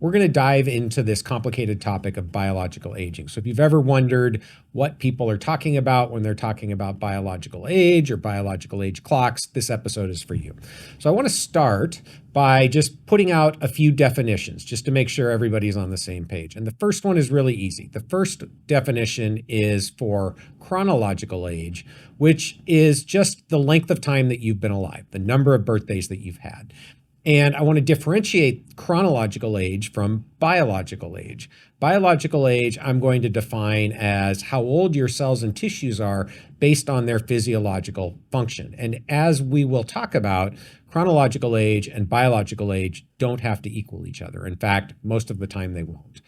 we're going to dive into this complicated topic of biological aging. So if you've ever wondered what people are talking about when they're talking about biological age or biological age clocks, this episode is for you. So I want to start by just putting out a few definitions just to make sure everybody's on the same page. And the first one is really easy. The first definition is for chronological age, which is just the length of time that you've been alive, the number of birthdays that you've had. And I want to differentiate chronological age from biological age. Biological age, I'm going to define as how old your cells and tissues are based on their physiological function. And as we will talk about, chronological age and biological age don't have to equal each other. In fact, most of the time they won't.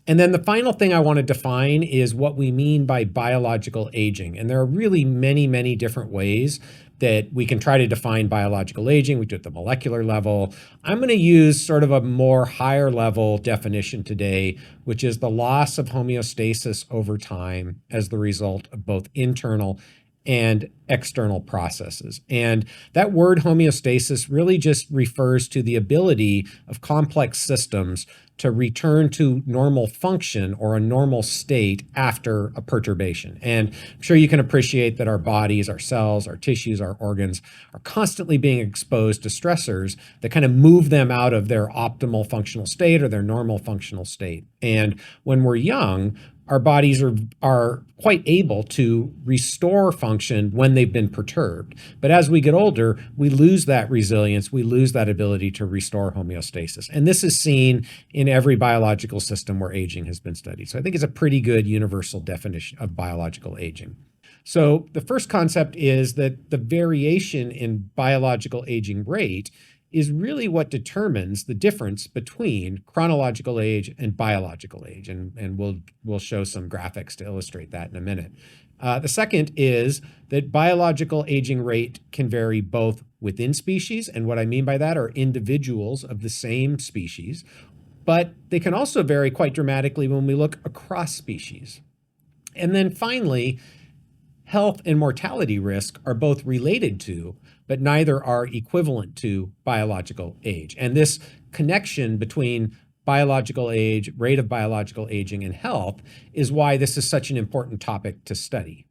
And then the final thing I want to define is what we mean by biological aging. And there are really many, many different ways that we can try to define biological aging. We do it at the molecular level. I'm going to use sort of a more higher level definition today, which is the loss of homeostasis over time as the result of both internal and external processes. And that word homeostasis really just refers to the ability of complex systems to return to normal function or a normal state after a perturbation. And I'm sure you can appreciate that our bodies, our cells, our tissues, our organs are constantly being exposed to stressors that kind of move them out of their optimal functional state or their normal functional state. And when we're young, our bodies are quite able to restore function when they've been perturbed. But as we get older, we lose that resilience, we lose that ability to restore homeostasis. And this is seen in every biological system where aging has been studied. So I think it's a pretty good universal definition of biological aging. So the first concept is that the variation in biological aging rate is really what determines the difference between chronological age and biological age. And we'll show some graphics to illustrate that in a minute. The second is that biological aging rate can vary both within species, and what I mean by that are individuals of the same species, but they can also vary quite dramatically when we look across species. And then finally, health and mortality risk are both related to, but neither are equivalent to biological age. And this connection between biological age, rate of biological aging, and health is why this is such an important topic to study.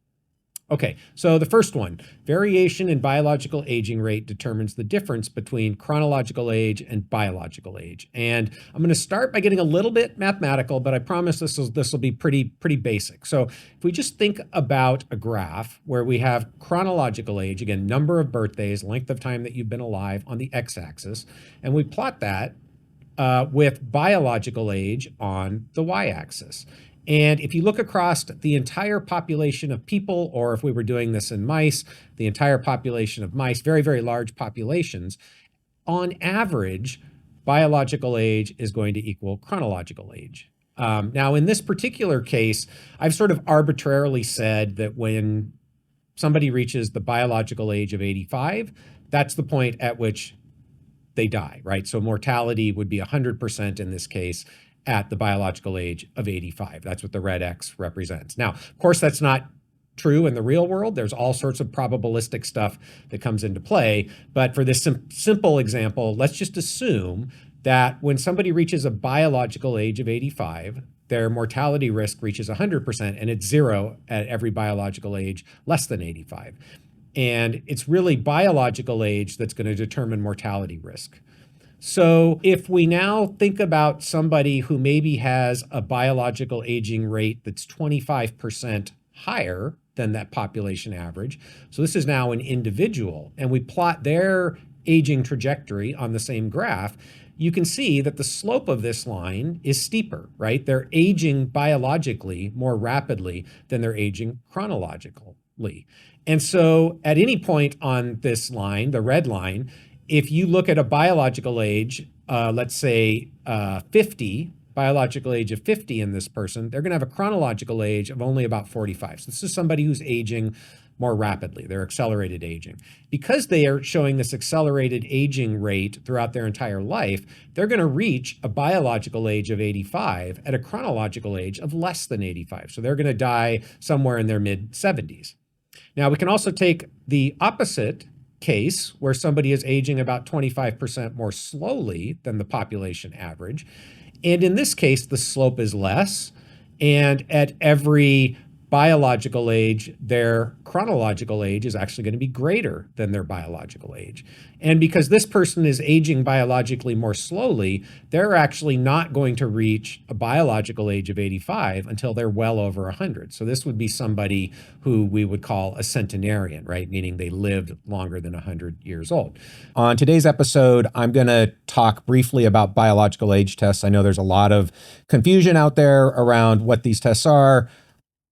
Okay, so the first one, variation in biological aging rate determines the difference between chronological age and biological age. And I'm going to start by getting a little bit mathematical, but I promise this will be pretty basic. So if we just think about a graph where we have chronological age, again, number of birthdays, length of time that you've been alive on the x-axis, and we plot that with biological age on the y-axis. And if you look across the entire population of people, or if we were doing this in mice, the entire population of mice, very, very large populations, on average, biological age is going to equal chronological age. Now, in this particular case, I've sort of arbitrarily said that when somebody reaches the biological age of 85, that's the point at which they die, right? So mortality would be 100% in this case at the biological age of 85. That's what the red X represents. Now, of course, that's not true in the real world. There's all sorts of probabilistic stuff that comes into play. But for this simple example, let's just assume that when somebody reaches a biological age of 85, their mortality risk reaches 100%, and it's zero at every biological age less than 85. And it's really biological age that's going to determine mortality risk. So if we now think about somebody who maybe has a biological aging rate that's 25% higher than that population average, so this is now an individual, and we plot their aging trajectory on the same graph, you can see that the slope of this line is steeper, right? They're aging biologically more rapidly than they're aging chronologically. And so at any point on this line, the red line, if you look at a biological age, let's say 50, biological age of 50 in this person, they're going to have a chronological age of only about 45. So this is somebody who's aging more rapidly. They're accelerated aging. Because they are showing this accelerated aging rate throughout their entire life, they're going to reach a biological age of 85 at a chronological age of less than 85. So they're going to die somewhere in their mid-70s. Now, we can also take the opposite case where somebody is aging about 25% more slowly than the population average. And in this case, the slope is less. And at every biological age, their chronological age is actually going to be greater than their biological age. And because this person is aging biologically more slowly, they're actually not going to reach a biological age of 85 until they're well over 100. So this would be somebody who we would call a centenarian, right? Meaning they lived longer than 100 years old. On today's episode, I'm going to talk briefly about biological age tests. I know there's a lot of confusion out there around what these tests are,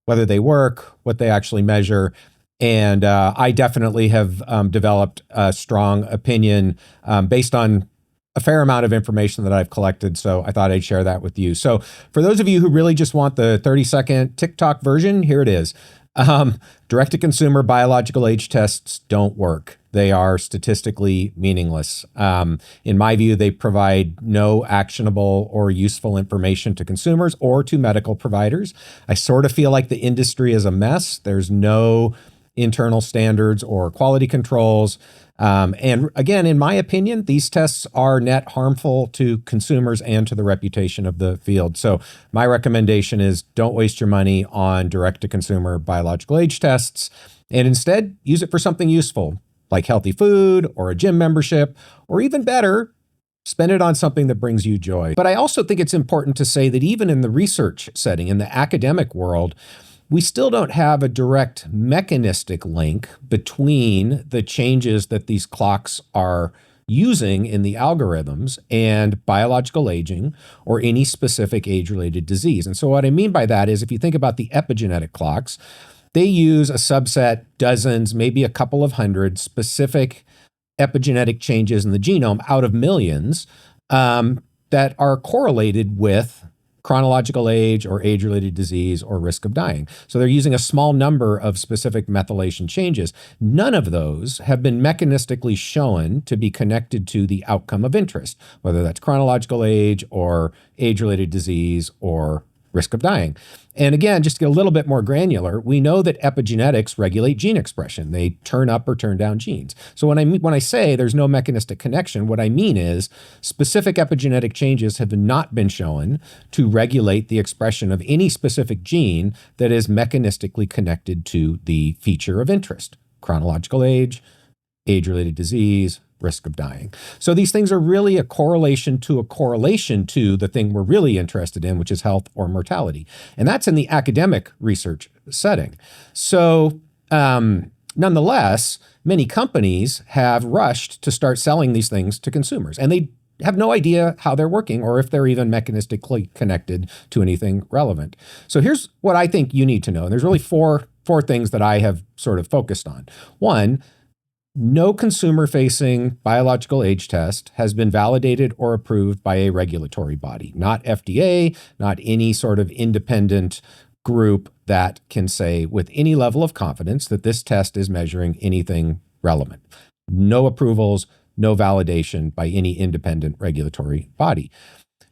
whether they work, what they actually measure. And I definitely have developed a strong opinion based on a fair amount of information that I've collected. So I thought I'd share that with you. So for those of you who really just want the 30-second TikTok version, here it is. Direct-to-consumer biological age tests don't work. They are statistically meaningless. In my view, they provide no actionable or useful information to consumers or to medical providers. I sort of feel like the industry is a mess. There's no internal standards or quality controls. And again, in my opinion, these tests are net harmful to consumers and to the reputation of the field. So my recommendation is don't waste your money on direct-to-consumer biological age tests, and instead use it for something useful, like healthy food or a gym membership, or even better, spend it on something that brings you joy. But I also think it's important to say that even in the research setting, in the academic world, we still don't have a direct mechanistic link between the changes that these clocks are using in the algorithms and biological aging or any specific age-related disease. And so what I mean by that is if you think about the epigenetic clocks, they use a subset, dozens, maybe a couple of hundred specific epigenetic changes in the genome out of millions that are correlated with chronological age or age-related disease or risk of dying. So they're using a small number of specific methylation changes. None of those have been mechanistically shown to be connected to the outcome of interest, whether that's chronological age or age-related disease or risk of dying. And again, just to get a little bit more granular, we know that epigenetics regulate gene expression. They turn up or turn down genes. So when I say there's no mechanistic connection, what I mean is specific epigenetic changes have not been shown to regulate the expression of any specific gene that is mechanistically connected to the feature of interest: chronological age, age-related disease, risk of dying. So these things are really a correlation to the thing we're really interested in, which is health or mortality. And that's in the academic research setting. So nonetheless, many companies have rushed to start selling these things to consumers, and they have no idea how they're working or if they're even mechanistically connected to anything relevant. So here's what I think you need to know. And there's really four things that I have sort of focused on. One, no consumer-facing biological age test has been validated or approved by a regulatory body, not FDA, not any sort of independent group that can say with any level of confidence that this test is measuring anything relevant. No approvals, no validation by any independent regulatory body.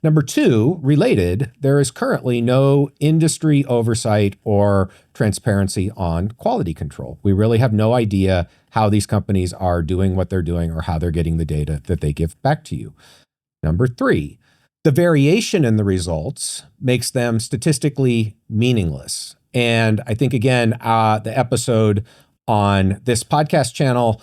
Number two, related, there is currently no industry oversight or transparency on quality control. We really have no idea how these companies are doing what they're doing or how they're getting the data that they give back to you. Number three, the variation in the results makes them statistically meaningless. And I think, again, the episode on this podcast channel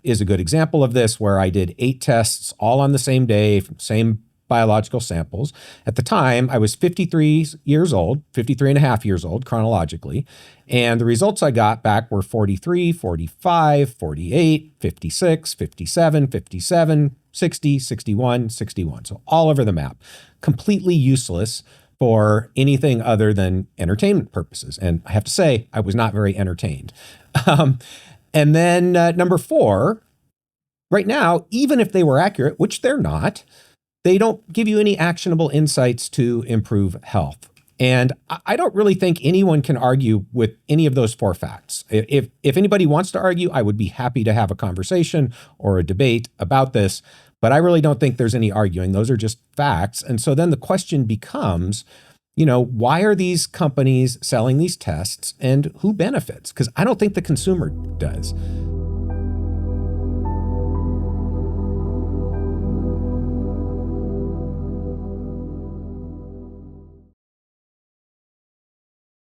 is a good example of this, where I did 8 tests all on the same day, from same biological samples. At the time, I was 53 and a half years old chronologically. And the results I got back were 43, 45, 48, 56, 57, 57, 60, 61, 61. So all over the map. Completely useless for anything other than entertainment purposes. And I have to say, I was not very entertained. And then number 4, right now, even if they were accurate, which they're not, they don't give you any actionable insights to improve health. And I don't really think anyone can argue with any of those 4 facts. If anybody wants to argue, I would be happy to have a conversation or a debate about this, but I really don't think there's any arguing. Those are just facts. And so then the question becomes, why are these companies selling these tests and who benefits? Because I don't think the consumer does.